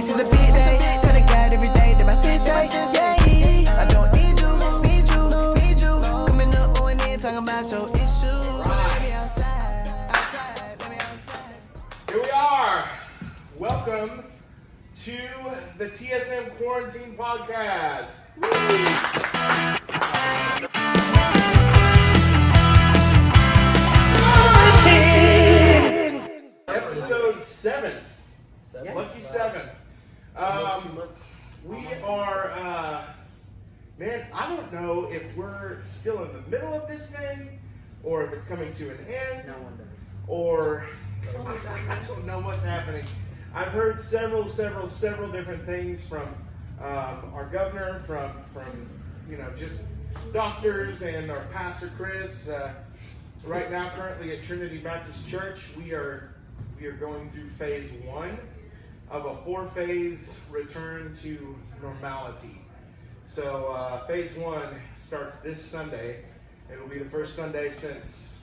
This is a big day. Tell the God every day that my sensei. Yeah, I don't need you. Coming up on in, talking about your issues. Let me outside. Here we are. Welcome to the TSM Quaranteens Podcast. Episode 7. Yes. Lucky 7. We are, man, I don't know if we're still in the middle of this thing or if it's coming to an end. No one does. Or I don't know what's happening. I've heard several different things from our governor, from just doctors and our pastor Chris. Right now, currently at Trinity Baptist Church, we are going through phase 1 of a 4-phase return to normality. So phase 1 starts this Sunday. It'll be the first Sunday since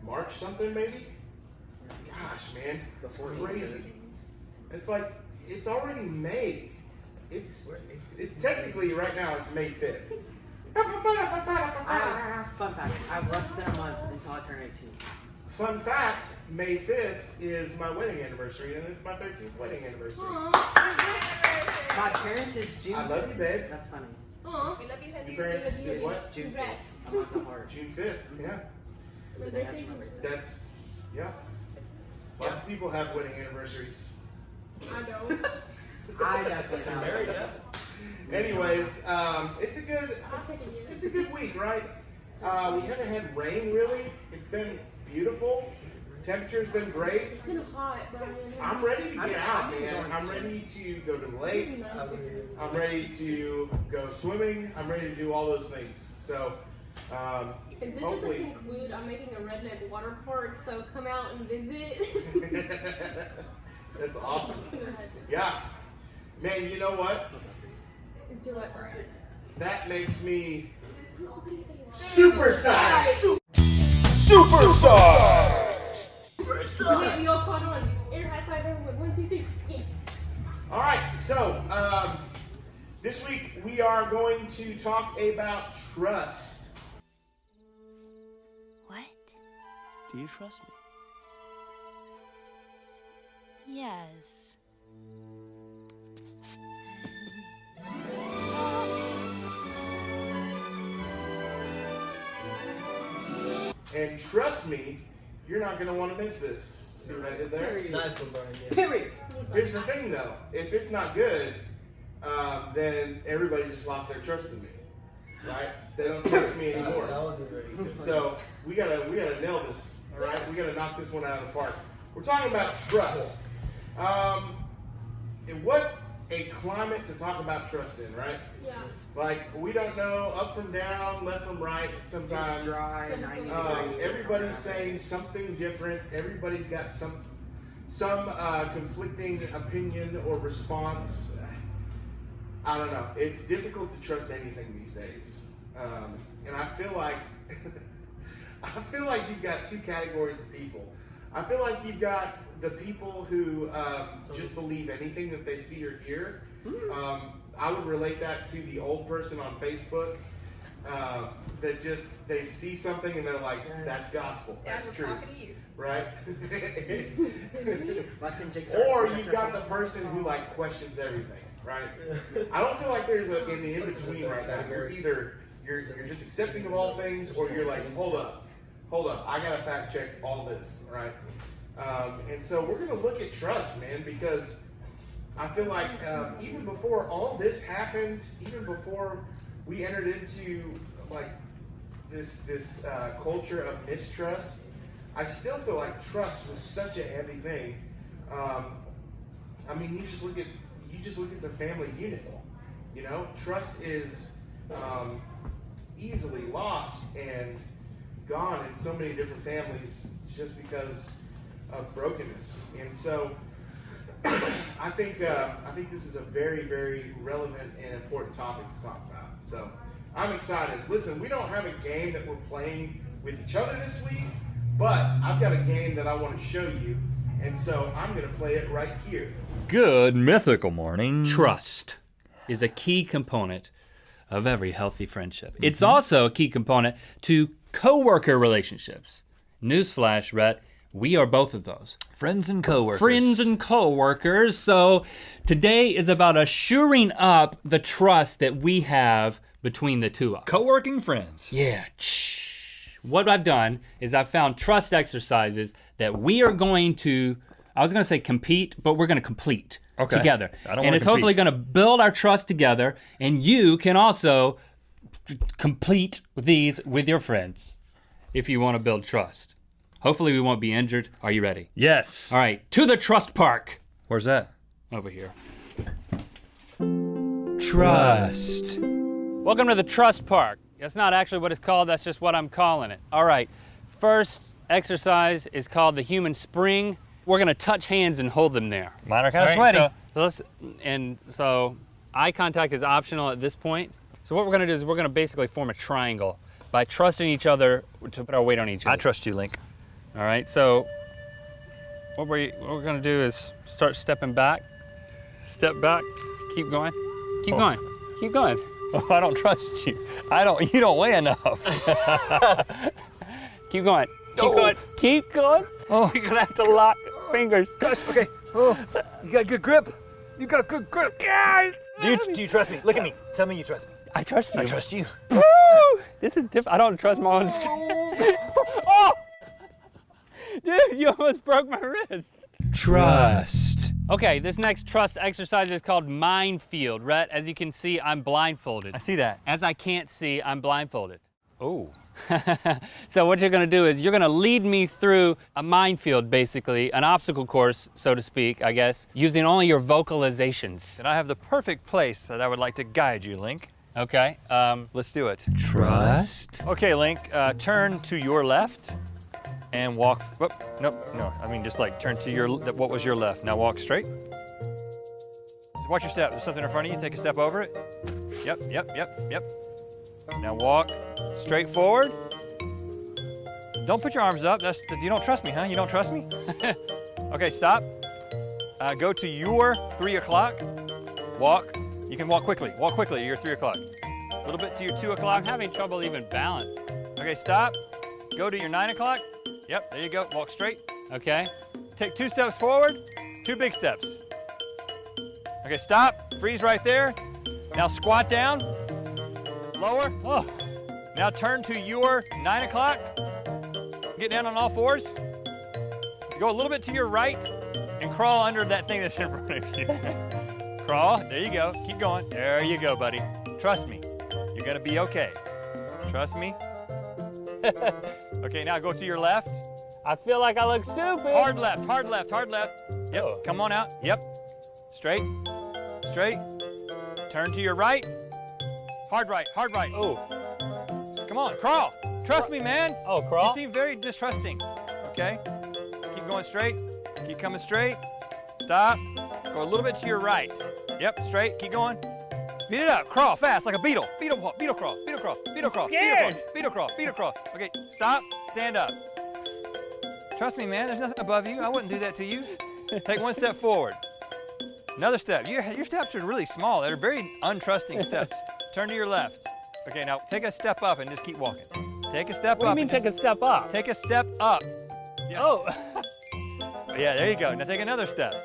March something maybe? Gosh, man, that's crazy. It's like, it's already May. It's technically right now it's May 5th. Fun fact, I have less than a month until I turn 18. Fun fact, May 5th is my wedding anniversary, and it's my 13th wedding anniversary. My parents is June. I love you, babe. That's funny. Aw, we love you, honey. Your parents is what? June Congrats. 5th. I'm on the heart. June 5th, yeah. The day after my birthday. That's, yeah. Lots of people have wedding anniversaries. I don't. I definitely know. Married, yeah. Anyways, it's a good week, right? We haven't had rain really. It's been beautiful. Temperature's been great. It's been hot, Brian. I'm ready to get out, I'm man. going I'm swimming. ready to go to the lake. I'm ready to go swimming. I'm ready to do all those things. So, If this hopefully. doesn't conclude, I'm making a redneck water park, so come out and visit. That's awesome. Yeah. Man, you know what? Do it. That makes me super psyched. We all caught on. Air high five everyone. 1, 2, 3. Yeah. All right, so this week we are going to talk about trust. What? Do you trust me? Yes. And trust me, you're not going to want to miss this. See what I did there? Nice one, Brian. Yeah. Period. Here's the thing, though. If it's not good, then everybody just lost their trust in me, right? They don't trust me anymore. That wasn't very good. So we gotta nail this. All right, we gotta knock this one out of the park. We're talking about trust. And what a climate to talk about trust in, right? Yeah. Like we don't know up from down, left from right. Sometimes It's dry, 90 degrees. everybody's saying something different. Everybody's got some conflicting opinion or response. I don't know. It's difficult to trust anything these days, and I feel like you've got two categories of people. I feel like you've got the people who just believe anything that they see or hear. I would relate that to the old person on Facebook that just they see something and they're like, "That's gospel. That's true." Right? Let's inject Or you've got the person who like questions everything, right? I don't feel like there's an in between right now. You're either you're just accepting of all things, or you're like, hold up, I gotta fact check all this, right? And so we're gonna look at trust, man, because I feel like even before all this happened, even before we entered into like this culture of mistrust, I still feel like trust was such a heavy thing. I mean, you just look at the family unit. You know, trust is easily lost and gone in so many different families just because of brokenness. And so, I think this is a very, very relevant and important topic to talk about. So, I'm excited. Listen, we don't have a game that we're playing with each other this week, but I've got a game that I want to show you, And so I'm going to play it right here. Good mythical morning. Trust is a key component of every healthy friendship. It's also a key component to coworker relationships. Newsflash, Rhett, we are both of those. Friends and coworkers. Friends and coworkers. So today is about assuring up the trust that we have between the two of us. Co-working friends. Yeah. What I've done is I've found trust exercises that we are going to, I was gonna say compete, but we're gonna complete together. And it's hopefully gonna build our trust together, and you can also complete these with your friends if you wanna build trust. Hopefully we won't be injured. Are you ready? Yes. All right, to the trust park. Where's that? Over here. Trust. Welcome to the trust park. That's not actually what it's called, that's just what I'm calling it. All right, first exercise is called the human spring. We're gonna touch hands and hold them there. Mine are kind of All right, sweaty. So eye contact is optional at this point. So what we're gonna do is we're gonna basically form a triangle by trusting each other to put our weight on each other. I trust you, Link. All right, so what we're gonna do is start stepping back. Step back, keep going, keep going, keep going. Oh, I don't trust you. You don't weigh enough. Keep going, keep going, keep going. Oh. You're gonna have to lock fingers. Gosh, okay. Oh, you got good grip. You got a good grip. Do you trust me? Look at me. Tell me you trust me. I trust you. I trust you. Woo! This is different. I don't trust my own strength. Oh! Dude, you almost broke my wrist. Trust. Okay, this next trust exercise is called minefield. Rhett, as you can see, I'm blindfolded. I see that. As I can't see, I'm blindfolded. Oh. So what you're gonna do is you're gonna lead me through a minefield, basically, an obstacle course, so to speak, I guess, using only your vocalizations. Then I have the perfect place that I would like to guide you, Link. Okay, Let's do it. Trust. Okay, Link, turn to your left and walk, no, I mean just like turn to what was your left. Now walk straight. Watch your step, there's something in front of you, take a step over it. Yep. Now walk straight forward. Don't put your arms up, you don't trust me, huh? You don't trust me? Okay, stop. Go to your 3 o'clock, walk. You can walk quickly, you're 3 o'clock. A little bit to your 2 o'clock. I'm having trouble even balancing. Okay, stop. Go to your 9 o'clock. Yep, there you go, walk straight. Okay. Take 2 steps forward, 2 big steps. Okay, stop, freeze right there. Now squat down, lower. Oh. Now turn to your 9 o'clock. Get down on all fours. Go a little bit to your right and crawl under that thing that's in front of you. Crawl, there you go, keep going. There you go, buddy. Trust me, you're gonna be okay. Trust me. Okay, now go to your left. I feel like I look stupid. Hard left. Yep, Oh. come on out. Yep. Straight. Turn to your right. Hard right. Oh. Come on, crawl. Trust me, man. Oh, crawl? You seem very distrusting. Okay? Keep going straight. Keep coming straight. Stop. Go a little bit to your right. Yep, straight. Keep going. Speed it up. Crawl fast like a beetle. Beetle crawl. Scared. Beetle crawl. Okay, stop. Stand up. Trust me, man. There's nothing above you. I wouldn't do that to you. Take 1 step forward. Another step. Your steps are really small. They're very untrusting steps. Turn to your left. Okay, now take a step up and just keep walking. Take a step up. What do you mean take a step up? Take a step up. Yeah. Oh. Yeah, there you go. Now take another step.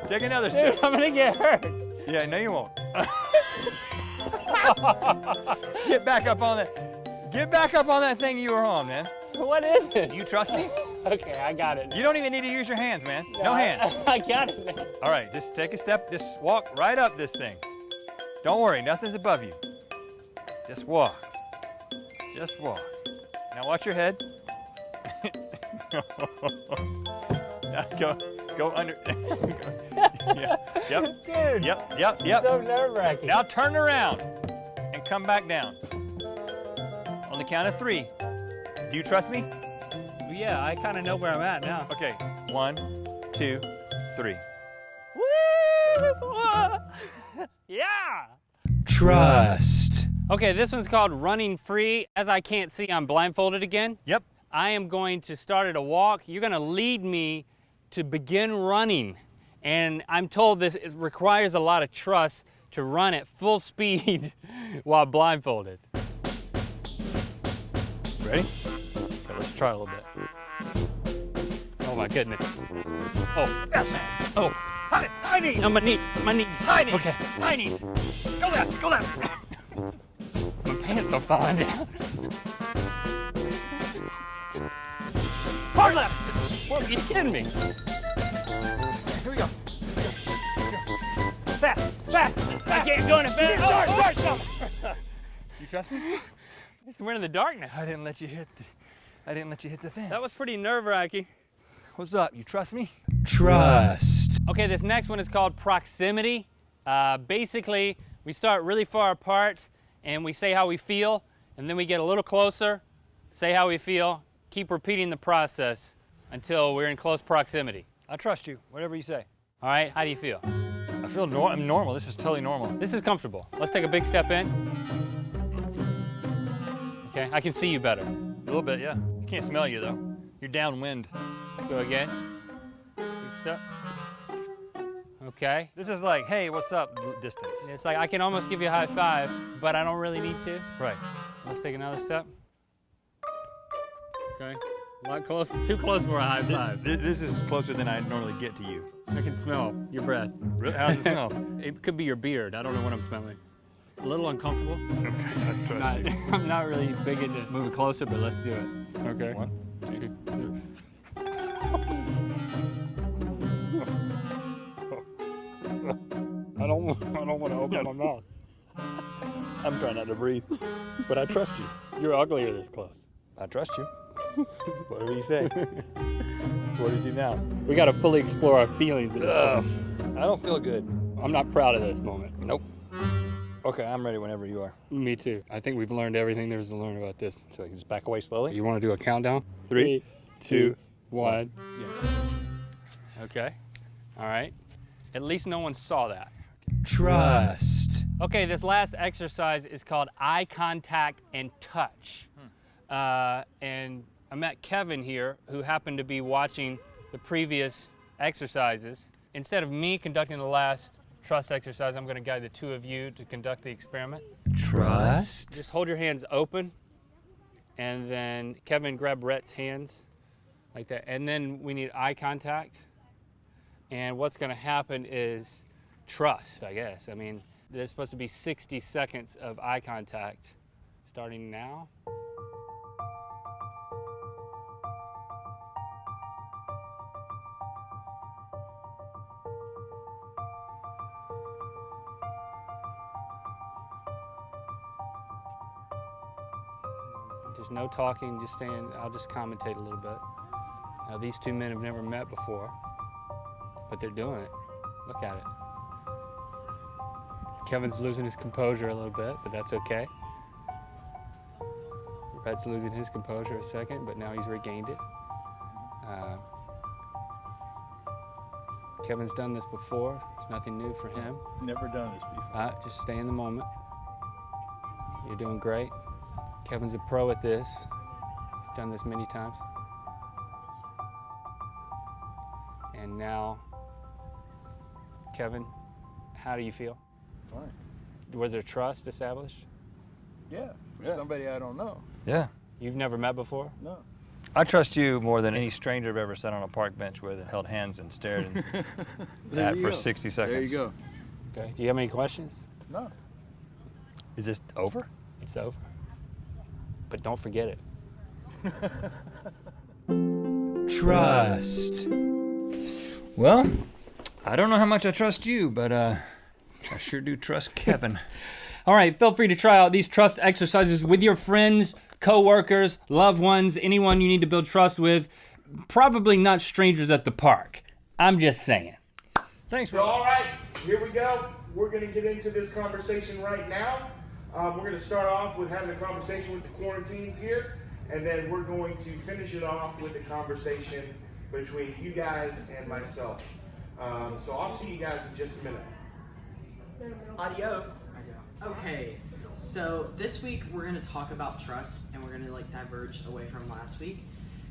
Take another step. Dude, I'm gonna get hurt. Yeah, no you won't. Get back up on that thing you were on, man. What is it? Do you trust me? Okay, I got it. You don't even need to use your hands, man. No hands. I got it, man. All right, just take a step. Just walk right up this thing. Don't worry, nothing's above you. Just walk. Now watch your head. Now go under. Yeah. Yep. Dude. Yep. So nerve-wracking. Now turn around and come back down. On the count of 3. Do you trust me? Yeah, I kind of know where I'm at now. Okay. 1, 2, 3. Woo! Yeah! Trust. Okay, this one's called running free. As I can't see, I'm blindfolded again. Yep. I am going to start at a walk. You're going to lead me to begin running. And I'm told this requires a lot of trust to run at full speed while blindfolded. Ready? Okay, let's try a little bit. Oh my goodness. Oh, Fast man. oh. High knees. No, my knee. High knees. Okay. High knees. Go left. Go left. My pants are falling down. Hard left. Whoa, you kidding me? Here we go. Fast. I can't do it fast. Start. You trust me? We're in the darkness. I didn't let you hit the fence. That was pretty nerve-wracking. What's up? You trust me? Trust. Okay, this next one is called proximity. Basically, we start really far apart and we say how we feel, and then we get a little closer, say how we feel, keep repeating the process until we're in close proximity. I trust you. Whatever you say. All right, how do you feel? I feel I'm normal. This is totally normal. This is comfortable. Let's take a big step in. Okay, I can see you better. A little bit, yeah. I can't smell you though. You're downwind. Let's go again. Big step. Okay. This is like, hey, what's up distance. It's like I can almost give you a high five, but I don't really need to. Right. Let's take another step. Okay. A lot closer. Too close for a high five. This is closer than I normally get to you. I can smell your breath. How does it smell? It could be your beard. I don't know what I'm smelling. A little uncomfortable. I trust you. I'm not really big into moving closer, but let's do it. Okay. 1, 2, 3. I don't want to open my mouth. I'm trying not to breathe, but I trust you. You're uglier this close. I trust you. Whatever you say. What do you do now? We got to fully explore our feelings at this point. I don't feel good. I'm not proud of this moment. Nope. Okay, I'm ready whenever you are. Me too. I think we've learned everything there is to learn about this. So I can just back away slowly. You want to do a countdown? 3, 2, 1. Yes. Okay. All right. At least no one saw that. Trust. Okay, this last exercise is called eye contact and touch. And I met Kevin here, who happened to be watching the previous exercises. Instead of me conducting the last trust exercise, I'm going to guide the two of you to conduct the experiment. Trust. Just hold your hands open, and then Kevin, grab Rhett's hands like that. And then we need eye contact. And what's going to happen is trust, I guess. I mean, there's supposed to be 60 seconds of eye contact starting now. There's no talking, just staying. I'll just commentate a little bit. Now, these two men have never met before, but they're doing it. Look at it. Kevin's losing his composure a little bit, but that's okay. Rhett's losing his composure a second, but now he's regained it. Kevin's done this before. It's nothing new for him. Never done this before. Just stay in the moment. You're doing great. Kevin's a pro at this. He's done this many times. And now, Kevin, how do you feel? Fine. Was there trust established? Yeah, for somebody I don't know. Yeah. You've never met before? No. I trust you more than any stranger I've ever sat on a park bench with and held hands and stared at for 60 seconds. There you go. Okay. Do you have any questions? No. Is this over? It's over. But don't forget it. Trust. Well, I don't know how much I trust you, but I sure do trust Kevin. All right, feel free to try out these trust exercises with your friends, co-workers, loved ones, anyone you need to build trust with. Probably not strangers at the park. I'm just saying. Thanks, So, all right, here we go. We're going to get into this conversation right now. We're going to start off with having a conversation with the quarantines here, and then we're going to finish it off with a conversation between you guys and myself. So I'll see you guys in just a minute. Adios. Okay, so this week we're going to talk about trust, and we're going to diverge away from last week.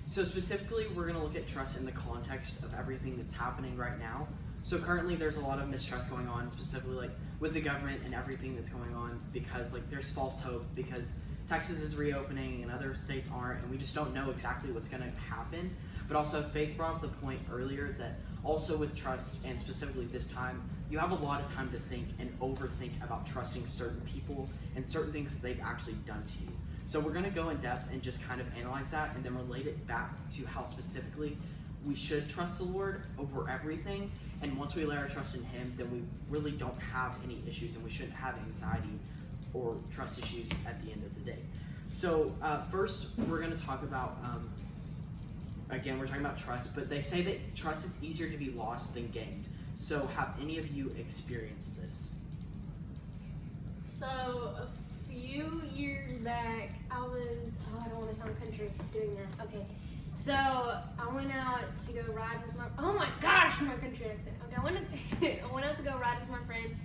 So specifically, we're going to look at trust in the context of everything that's happening right now. So currently there's a lot of mistrust going on, specifically like with the government and everything that's going on, because like there's false hope because Texas is reopening and other states aren't, and we just don't know exactly what's going to happen. But also Faith brought up the point earlier that also with trust, and specifically this time, you have a lot of time to think and overthink about trusting certain people and certain things that they've actually done to you. So we're going to go in depth and just kind of analyze that and then relate it back to how specifically we should trust the Lord over everything. And once we lay our trust in Him, then we really don't have any issues and we shouldn't have anxiety or trust issues at the end of the day. So first, we're going to talk about, again, we're talking about trust, but they say that trust is easier to be lost than gained. So have any of you experienced this? So a few years back, I don't want to sound country doing that. Okay. So I went out to go ride with oh my gosh, my country accent. Okay, I went out to go ride with my friend,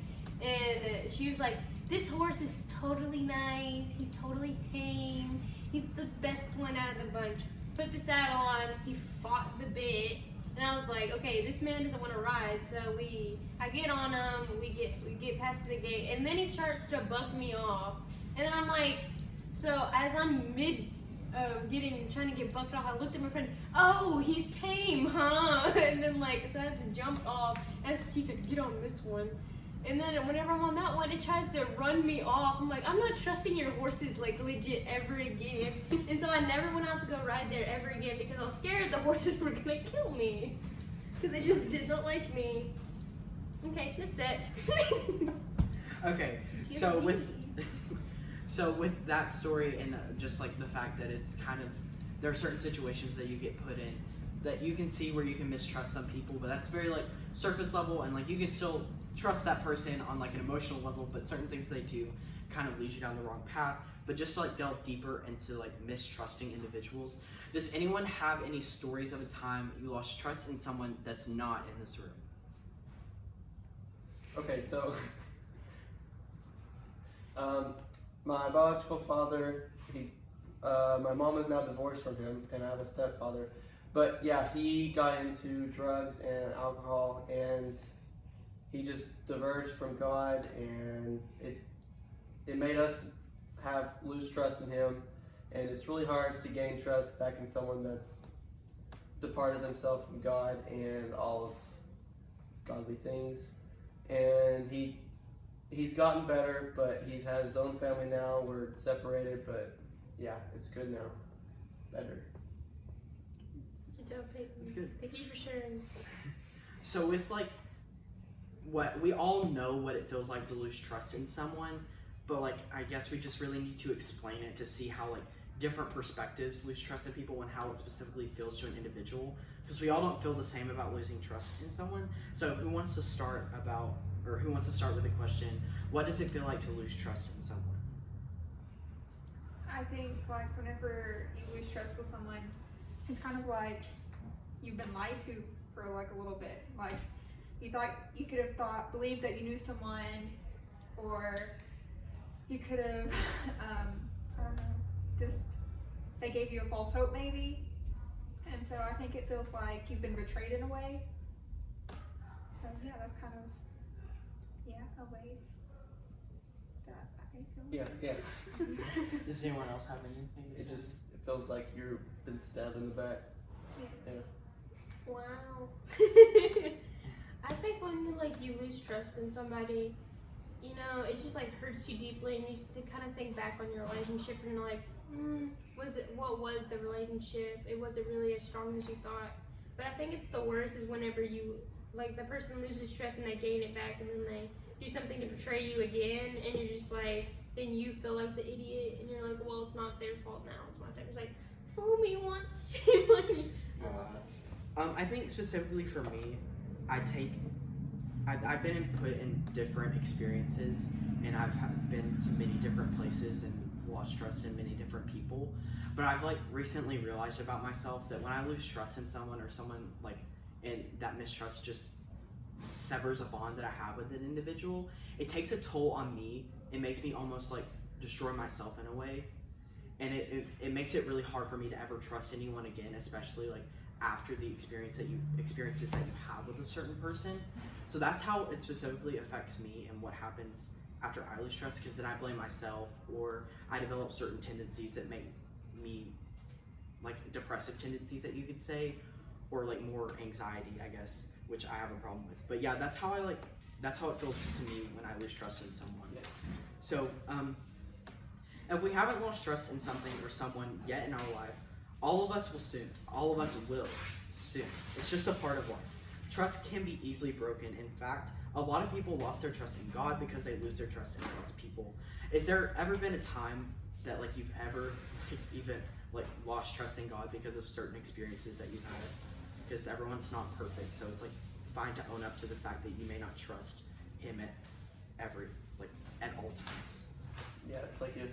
and she was like, this horse is totally nice, he's totally tame, he's the best one out of the bunch. Put the saddle on, he fought the bit, and I was like, okay, this man doesn't want to ride, so I get on him, we get past the gate, and then he starts to buck me off, and then I'm like, so as I'm trying to get bucked off, I looked at my friend, oh, he's tame, huh? And then so I had to jump off, and he said, get on this one. And then whenever I'm on that one, it tries to run me off. I'm like, I'm not trusting your horses legit ever again. And so I never went out to go ride there ever again because I was scared the horses were gonna kill me. Because they just did not like me. Okay, that's it. Okay, so with that story and just like the fact that it's kind of, there are certain situations that you get put in that you can see where you can mistrust some people, but that's very surface level, and you can still trust that person on an emotional level, but certain things they do kind of lead you down the wrong path. But just to delve deeper into mistrusting individuals, does anyone have any stories of a time you lost trust in someone that's not in this room? Okay, so my biological father, my mom is now divorced from him, and I have a stepfather. But yeah, he got into drugs and alcohol, and he just diverged from God, and it made us lose trust in Him, and it's really hard to gain trust back in someone that's departed themselves from God and all of godly things. And he's gotten better, but he's had his own family now. We're separated, but yeah, it's good now. Better. Good job, Peyton. That's good. Thank you for sharing. So with what we all know what it feels like to lose trust in someone, but I guess we just really need to explain it to see how different perspectives lose trust in people and how it specifically feels to an individual, because we all don't feel the same about losing trust in someone. So who wants to start with the question, what does it feel like to lose trust in someone? I think whenever you lose trust with someone, it's kind of like you've been lied to for a little bit. You thought you could have believed that you knew someone, or you could have, I don't know, just they gave you a false hope maybe. And so I think it feels like you've been betrayed in a way. So yeah, that's kind of, a way that I think feels. Yeah. Does anyone else have anything to say? It feels like you've been stabbed in the back. Yeah. Wow. I think when you lose trust in somebody, it just hurts you deeply, and you kind of think back on your relationship, and you're like, what was the relationship? It wasn't really as strong as you thought. But I think it's the worst is whenever you the person loses trust and they gain it back, and then they do something to betray you again, and you're just then you feel like the idiot, and you're like, well, it's not their fault now, it's my fault. It's fool me once, shame on me. I think specifically for me, I've been put in different experiences, and I've been to many different places and lost trust in many different people. But I've recently realized about myself that when I lose trust in someone, or someone and that mistrust just severs a bond that I have with an individual, it takes a toll on me. It makes me almost destroy myself in a way. and it makes it really hard for me to ever trust anyone again, especially like after the experiences that you have with a certain person. So that's how it specifically affects me and what happens after I lose trust, because then I blame myself, or I develop certain tendencies that make me like depressive tendencies that you could say, or like more anxiety, I guess, which I have a problem with. But yeah, that's how it feels to me when I lose trust in someone. Yeah. So if we haven't lost trust in something or someone yet in our life, all of us will soon. All of us will soon. It's just a part of life. Trust can be easily broken. In fact, a lot of people lost their trust in God because they lose their trust in God's people. Is there ever been a time that like you've ever even like lost trust in God because of certain experiences that you've had? Because everyone's not perfect, so it's like fine to own up to the fact that you may not trust Him at all times. Yeah, it's like if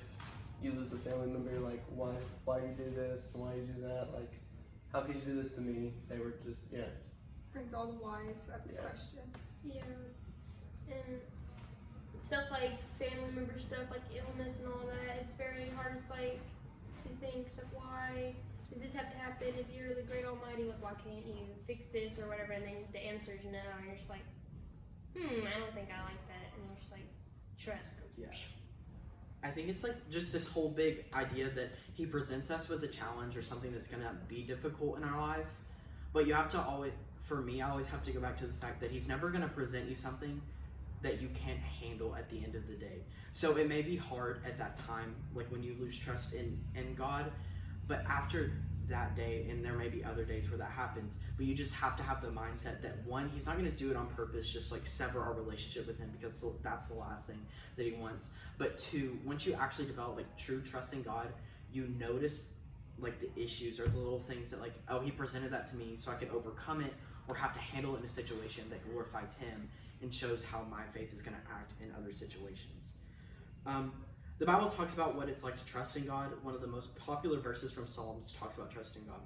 you lose a family member, you're like, why you do this, why you do that, like, how could you do this to me? They were just, yeah. Brings all the whys up to question. Yeah. And stuff like family member stuff, like illness and all that, it's very hard to think, so why does this have to happen? If you're the great almighty, like, why can't you fix this or whatever? And then the answer is no, and you're just like, I don't think I like that. And you're just like, trust. Yeah. I think it's like just this whole big idea that He presents us with a challenge or something that's gonna be difficult in our life, but you have to always, for me, I always have to go back to the fact that He's never gonna present you something that you can't handle at the end of the day. So it may be hard at that time, like when you lose trust in God, but after that day, and there may be other days where that happens, but you just have to have the mindset that one, He's not going to do it on purpose, just like sever our relationship with Him, because that's the last thing that He wants. But two, once you actually develop like true trust in God, you notice like the issues or the little things that like, oh, He presented that to me so I can overcome it, or have to handle it in a situation that glorifies Him and shows how my faith is going to act in other situations. The Bible talks about what it's like to trust in God. One of the most popular verses from Psalms talks about trusting God.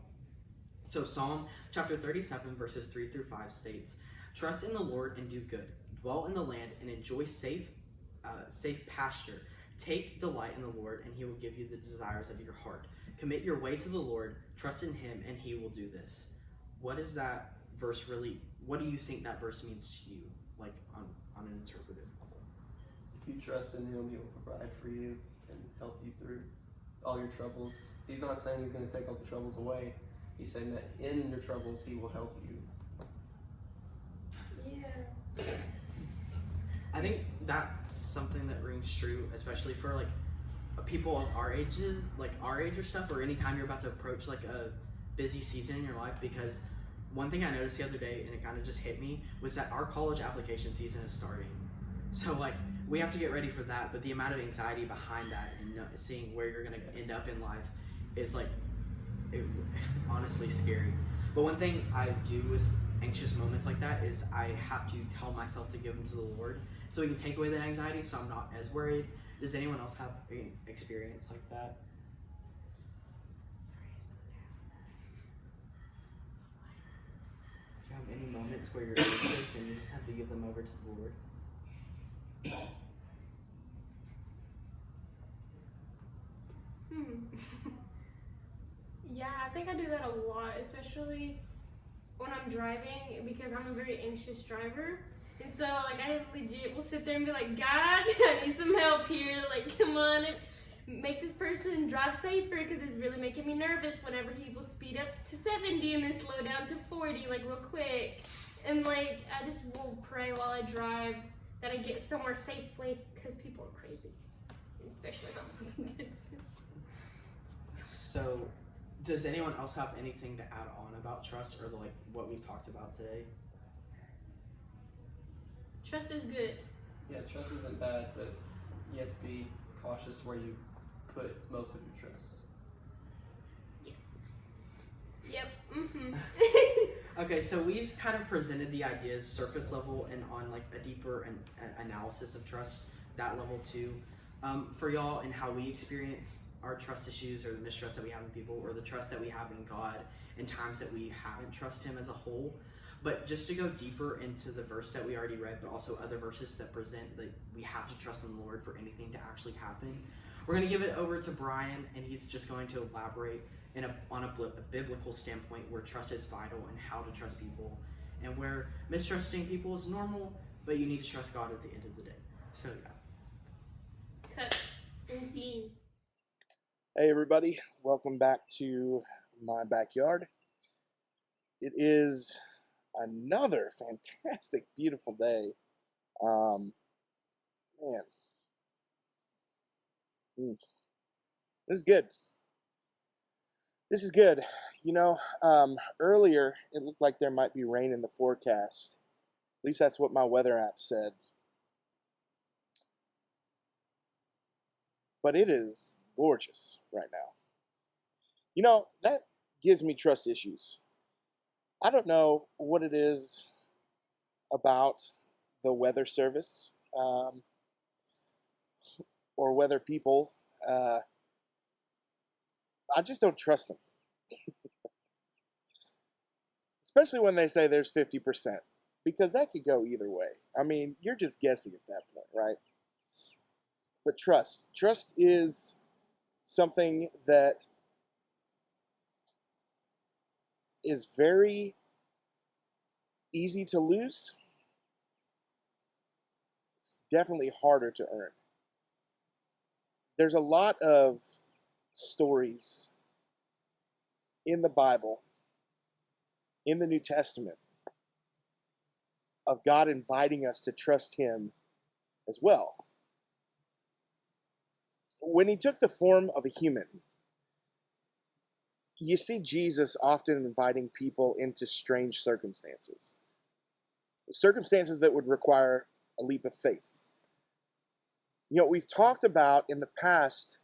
So Psalm chapter 37 verses 3 through 5 states, "Trust in the Lord and do good. Dwell in the land and enjoy safe pasture. Take delight in the Lord, and He will give you the desires of your heart. Commit your way to the Lord. Trust in Him, and He will do this." What is that verse really? What do you think that verse means to you, like on an interpretive level? If you trust in Him, He will provide for you and help you through all your troubles. He's not saying He's going to take all the troubles away. He's saying that in your troubles, He will help you. Yeah. I think that's something that rings true, especially for like people of our ages, like our age or stuff, or anytime you're about to approach like a busy season in your life. Because one thing I noticed the other day, and it kind of just hit me, was that our college application season is starting. So like we have to get ready for that, but the amount of anxiety behind that and seeing where you're gonna end up in life is like honestly scary. But one thing I do with anxious moments like that is I have to tell myself to give them to the Lord, so He can take away that anxiety, so I'm not as worried. Does anyone else have an experience like that? Do you have any moments where you're anxious and you just have to give them over to the Lord? Yeah, I think I do that a lot, especially when I'm driving, because I'm a very anxious driver. And so, like, I legit will sit there and be like, God, I need some help here. Like, come on, make this person drive safer, because it's really making me nervous whenever he will speed up to 70 and then slow down to 40, like, real quick. And, like, I just will pray while I drive that I get somewhere safely, because people are crazy, especially in Texas. So, does anyone else have anything to add on about trust, or like what we've talked about today? Trust is good. Yeah, trust isn't bad, but you have to be cautious where you put most of your trust. Yes. Yep. Okay, so we've kind of presented the ideas surface level and on like a deeper analysis of trust, that level too. For y'all and how we experience our trust issues, or the mistrust that we have in people, or the trust that we have in God in times that we haven't trusted Him as a whole. But just to go deeper into the verse that we already read, but also other verses that present that we have to trust in the Lord for anything to actually happen, we're going to give it over to Brian, and he's just going to elaborate on a biblical standpoint where trust is vital and how to trust people, and where mistrusting people is normal, but you need to trust God at the end of the day. So yeah. Cut and scene. Hey everybody, welcome back to my backyard. It is another fantastic, beautiful day. This is good. This is good. You know, earlier it looked like there might be rain in the forecast. At least that's what my weather app said. But it is gorgeous right now. You know, that gives me trust issues. I don't know what it is about the weather service or weather people. I just don't trust them. Especially when they say there's 50%, because that could go either way. I mean, you're just guessing at that point, right? But trust is something that is very easy to lose. It's definitely harder to earn. There's a lot of stories in the Bible, in the New Testament, of God inviting us to trust Him as well. When He took the form of a human, you see Jesus often inviting people into strange circumstances. Circumstances that would require a leap of faith. You know, we've talked about in the past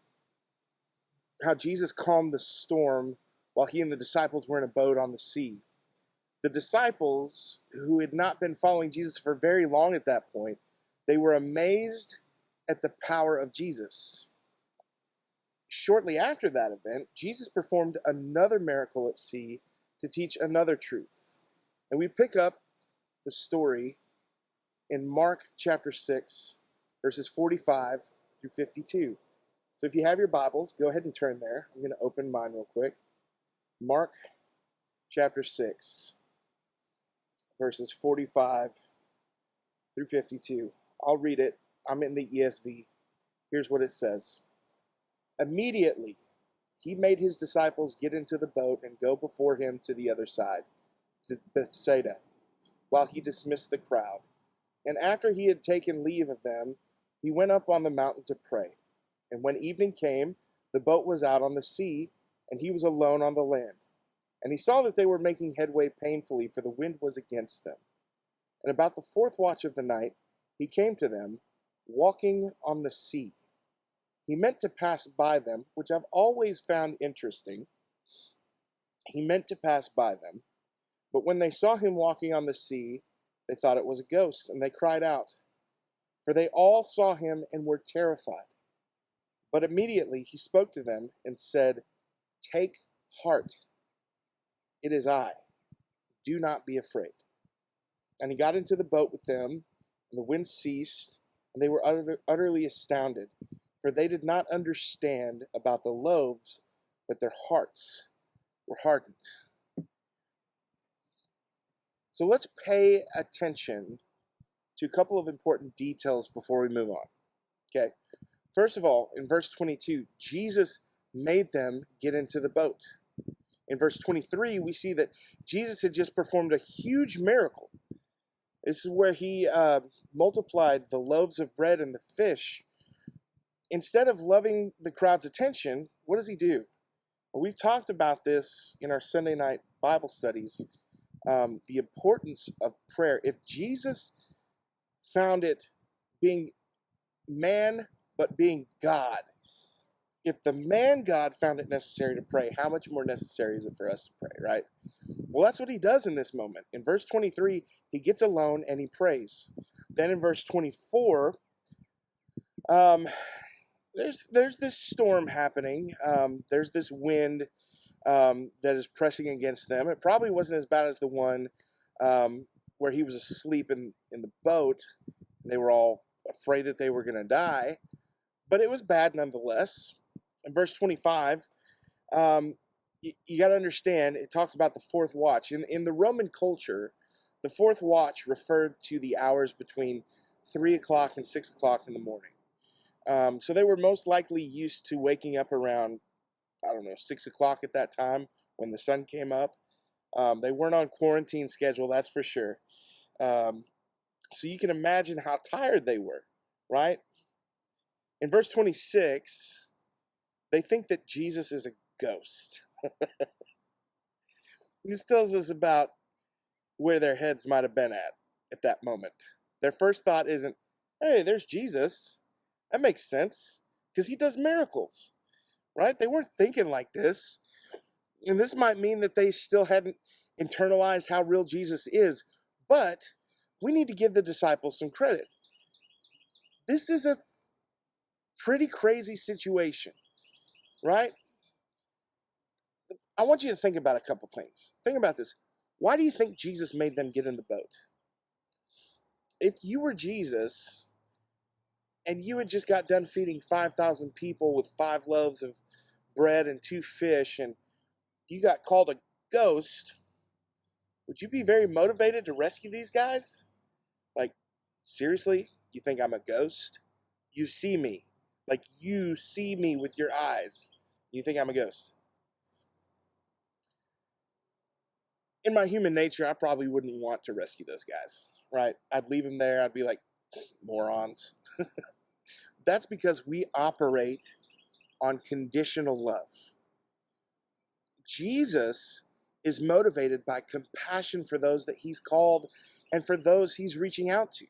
how Jesus calmed the storm while He and the disciples were in a boat on the sea. The disciples, who had not been following Jesus for very long at that point, they were amazed at the power of Jesus. Shortly after that event, Jesus performed another miracle at sea to teach another truth. And we pick up the story in Mark chapter 6, verses 45 through 52. So if you have your Bibles, go ahead and turn there. I'm going to open mine real quick. Mark chapter 6, verses 45 through 52. I'll read it. I'm in the ESV. Here's what it says. Immediately, He made His disciples get into the boat and go before Him to the other side, to Bethsaida, while He dismissed the crowd. And after He had taken leave of them, He went up on the mountain to pray. And when evening came, the boat was out on the sea, and He was alone on the land. And He saw that they were making headway painfully, for the wind was against them. And about the fourth watch of the night, He came to them, walking on the sea. He meant to pass by them, which I've always found interesting. He meant to pass by them. But when they saw Him walking on the sea, they thought it was a ghost, and they cried out. For they all saw Him and were terrified. But immediately He spoke to them and said, Take heart. It is I. Do not be afraid. And He got into the boat with them, and the wind ceased, and they were utterly astounded. For they did not understand about the loaves, but their hearts were hardened. So let's pay attention to a couple of important details before we move on. Okay. First of all, in verse 22, Jesus made them get into the boat. In verse 23, we see that Jesus had just performed a huge miracle. This is where He multiplied the loaves of bread and the fish. Instead of loving the crowd's attention, what does He do? Well, we've talked about this in our Sunday night Bible studies, the importance of prayer. If Jesus found it being man, but being God, if the man God found it necessary to pray, how much more necessary is it for us to pray, right? Well, that's what He does in this moment. In verse 23, He gets alone and He prays. Then in verse 24, there's this storm happening. There's this wind that is pressing against them. It probably wasn't as bad as the one where He was asleep in the boat. They were all afraid that they were going to die. but it was bad nonetheless. In verse 25, you got to understand, it talks about the fourth watch. In the Roman culture, the fourth watch referred to the hours between 3 o'clock and 6 o'clock in the morning. So they were most likely used to waking up around, 6 o'clock at that time when the sun came up. They weren't on quarantine schedule, that's for sure. So you can imagine how tired they were, right? In verse 26, they think that Jesus is a ghost. This tells us about where their heads might have been at that moment. Their first thought isn't, hey, there's Jesus. That makes sense, because he does miracles, right? They weren't thinking like this. And this might mean that they still hadn't internalized how real Jesus is, but we need to give the disciples some credit. This is a pretty crazy situation, right? I want you to think about a couple things. Think about this. Why do you think Jesus made them get in the boat? If you were Jesus and you had just got done feeding 5,000 people with 5 loaves of bread and 2 fish, and you got called a ghost, would you be very motivated to rescue these guys? Like, seriously? You think I'm a ghost? You see me. Like, you see me with your eyes. You think I'm a ghost? In my human nature, I probably wouldn't want to rescue those guys, right? I'd leave them there. I'd be like, morons. That's because we operate on conditional love. Jesus is motivated by compassion for those that he's called and for those he's reaching out to.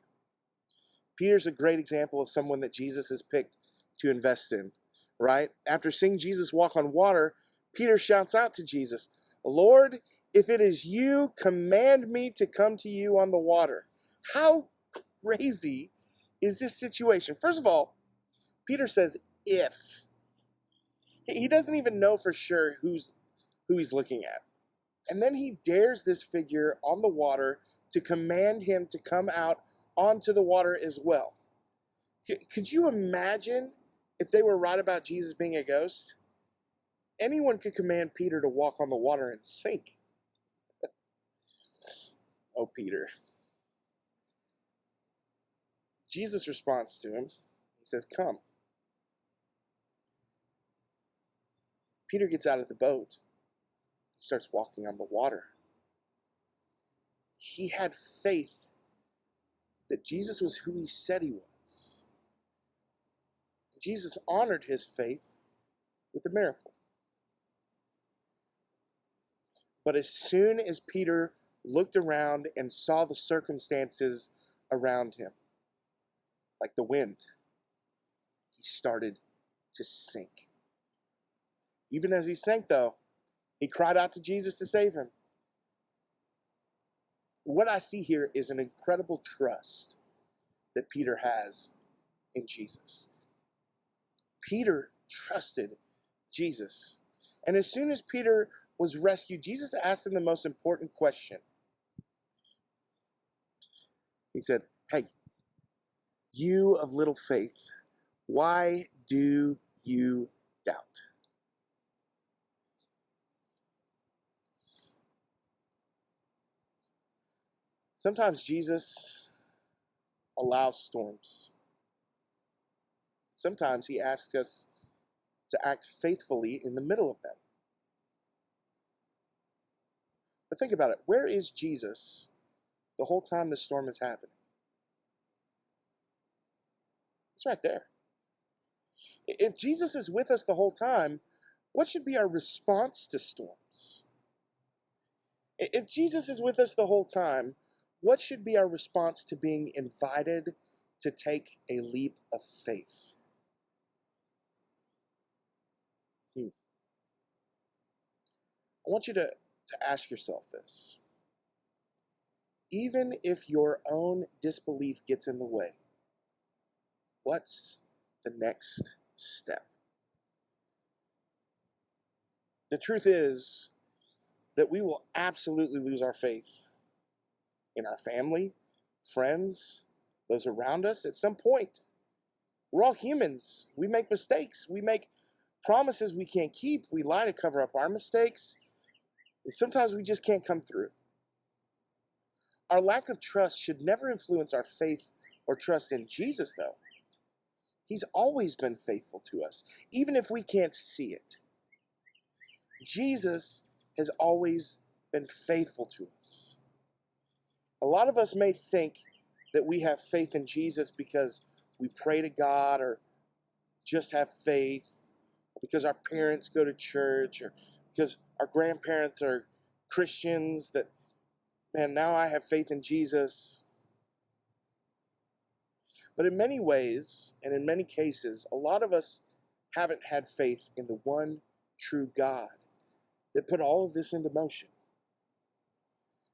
Peter's a great example of someone that Jesus has picked to invest in, right? After seeing Jesus walk on water, Peter shouts out to Jesus, Lord, if it is you, command me to come to you on the water. How crazy is this situation? First of all, Peter says, if. He doesn't even know for sure who he's looking at. And then he dares this figure on the water to command him to come out onto the water as well. Could you imagine if they were right about Jesus being a ghost? Anyone could command Peter to walk on the water and sink. Oh, Peter. Jesus responds to him. He says, come. Peter gets out of the boat. He starts walking on the water. He had faith that Jesus was who he said he was. Jesus honored his faith with a miracle. But as soon as Peter looked around and saw the circumstances around him, like the wind, he started to sink. Even as he sank, though, he cried out to Jesus to save him. What I see here is an incredible trust that Peter has in Jesus. Peter trusted Jesus. And as soon as Peter was rescued, Jesus asked him the most important question. He said, hey, you of little faith, why do you doubt? Sometimes Jesus allows storms. Sometimes he asks us to act faithfully in the middle of them. But think about it. Where is Jesus the whole time the storm is happening? It's right there. If Jesus is with us the whole time, what should be our response to storms? If Jesus is with us the whole time, what should be our response to being invited to take a leap of faith? I want you to ask yourself this. Even if your own disbelief gets in the way, what's the next step? The truth is that we will absolutely lose our faith in our family, friends, those around us at some point. We're all humans. We make mistakes. We make promises we can't keep. We lie to cover up our mistakes. And sometimes we just can't come through. Our lack of trust should never influence our faith or trust in Jesus, though. He's always been faithful to us, even if we can't see it. Jesus has always been faithful to us. A lot of us may think that we have faith in Jesus because we pray to God, or just have faith, or because our parents go to church, or because our grandparents are Christians, that, man, now I have faith in Jesus. But in many ways, and in many cases, a lot of us haven't had faith in the one true God that put all of this into motion.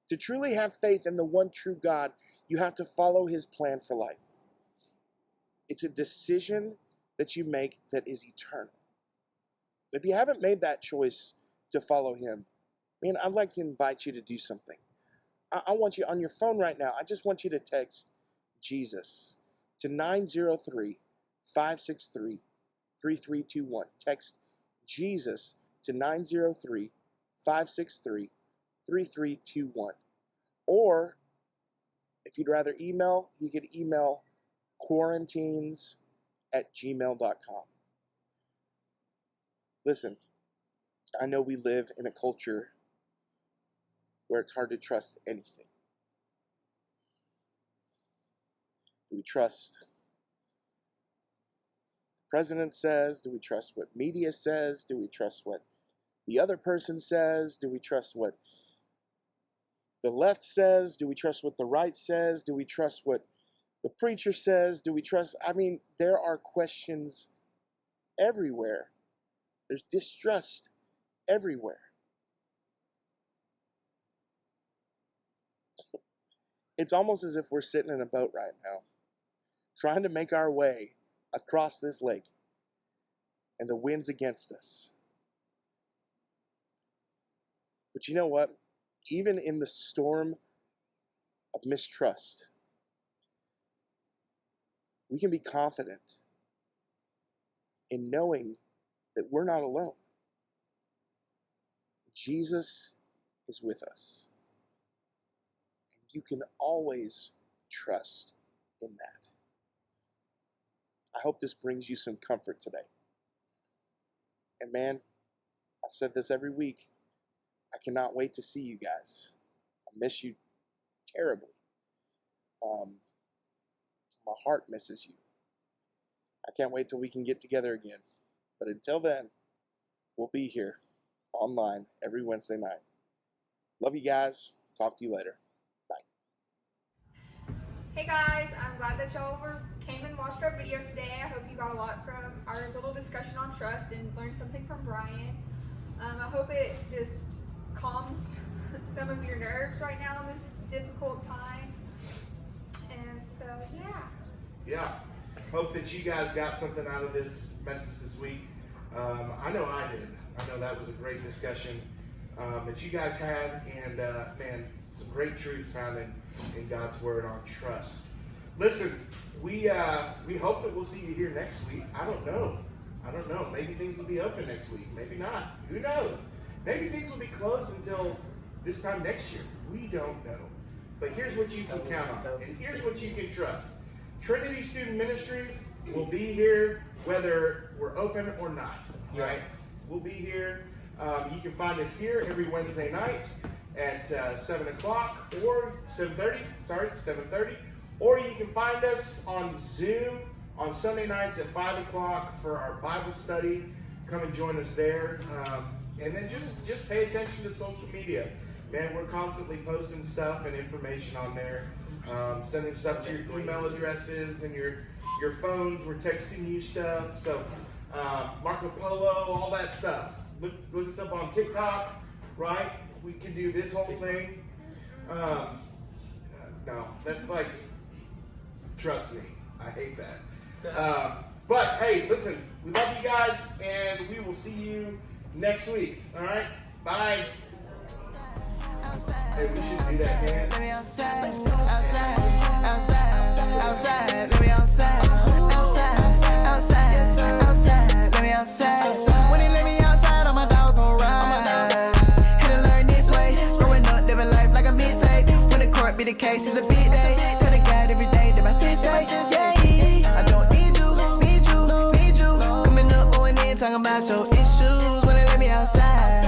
To truly have faith in the one true God, you have to follow his plan for life. It's a decision that you make that is eternal. If you haven't made that choice to follow him, man, I'd like to invite you to do something. I want you on your phone right now, I just want you to text Jesus to 903-563-3321. Text Jesus to 903-563-3321. Or, if you'd rather email, you could email quaranteens@gmail.com. Listen, I know we live in a culture where it's hard to trust anything. Do we trust what the president says? Do we trust what media says? Do we trust what the other person says? Do we trust what the left says? Do we trust what the right says? Do we trust what the preacher says? Do we trust? I mean, there are questions everywhere. There's distrust everywhere. It's almost as if we're sitting in a boat right now, trying to make our way across this lake, and the wind's against us. But you know what? Even in the storm of mistrust, we can be confident in knowing that we're not alone. Jesus is with us. And you can always trust in that. I hope this brings you some comfort today. And man, I said this every week, I cannot wait to see you guys. I miss you terribly. My heart misses you. I can't wait till we can get together again. But until then, we'll be here online every Wednesday night. Love you guys. Talk to you later. Bye. Hey guys, I'm glad that y'all came and watched our video today. I hope you got a lot from our little discussion on trust and learned something from Brian. I hope it just calms some of your nerves right now in this difficult time. And so, Yeah. Hope that you guys got something out of this message this week. I know I did. I know that was a great discussion that you guys had, and man, some great truths found in God's Word on trust. Listen, we hope that we'll see you here next week. I don't know. Maybe things will be open next week. Maybe not. Who knows? Maybe things will be closed until this time next year. We don't know. But here's what you can count on, and here's what you can trust. Trinity Student Ministries will be here whether we're open or not. Right? Yes. We'll be here. You can find us here every Wednesday night at 7 o'clock or 7:30, or you can find us on Zoom on Sunday nights at 5 o'clock for our Bible study. Come and join us there. And then just pay attention to social media. Man, we're constantly posting stuff and information on there. Sending stuff to your email addresses and your phones. We're texting you stuff. So Marco Polo, all that stuff. Look us up on TikTok, right? We can do this whole thing. No, that's like, trust me, I hate that. But hey, listen, we love you guys, and we will see you next week. All right, bye. Hey, we should do that, man. Baby, outside, outside, outside, outside, baby, outside, outside. the case, it's a big day. Tell the God every day that my sensei, yeah. I don't need you. Coming up on in, talking about your issues. Wanna let me outside,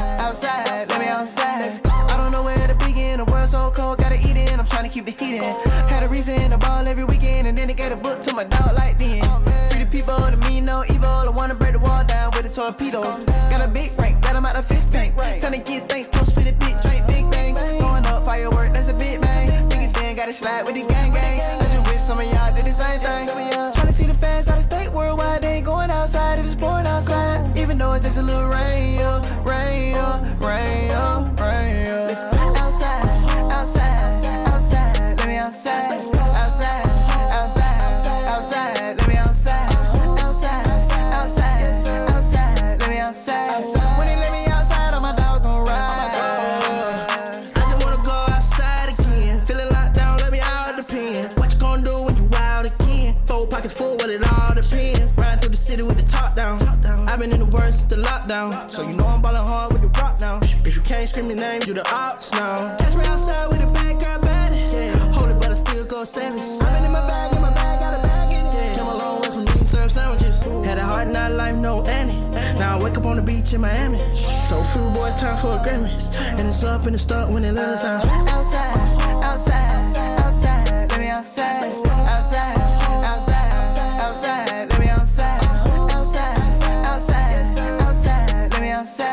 let me outside. I don't know where to begin, the world's so cold, gotta eat in. I'm trying to keep the heat in. Had a reason to ball every weekend, and then they gave a book to my dog like then. Free the people, to me no evil. I wanna break the wall down with a torpedo. Got a big rank, got him out the fish tank. Trying to get things, toast with a big drink, big bang. Throwing up firework, that's a big bang. Niggas then gotta slide with the gang. I just wish some of y'all did the same thing. Trying to see the fans out of state worldwide, they ain't going outside, if it's pouring outside. Even though it's just a little rain. Let's go outside, let me outside, let me outside, let me outside. When they let me outside, all my dogs gon' ride. I just wanna go outside again, feeling locked down, let me out the pen. What you gonna do when you wild again? 4 pockets full, but it all depends. Riding through the city with the top down. I've been in the worst since the lockdown, so you know I'm ballin' hard with the rock now. If you can't scream your name, you the ops now. Catch me outside with a bad girl body. Hold it, but I still go savage. I've been in my bag, got a bag in it. Came a long way from these serve sandwiches. Had a hard night life, no Annie. Now I wake up on the beach in Miami. So few boys, time for a Grammy. And it's up in the start when it let us out. Outside, let me outside, let me outside.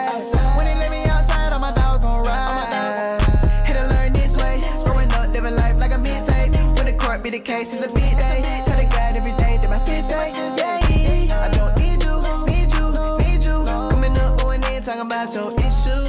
When they let me outside, all my dogs gon' ride. Had to learn this way, growing up, living life like a mistake. When the court be the case, it's a big day. Tell the God every day that my sensei, yeah. I don't need you. Coming up on in, talking about your issues.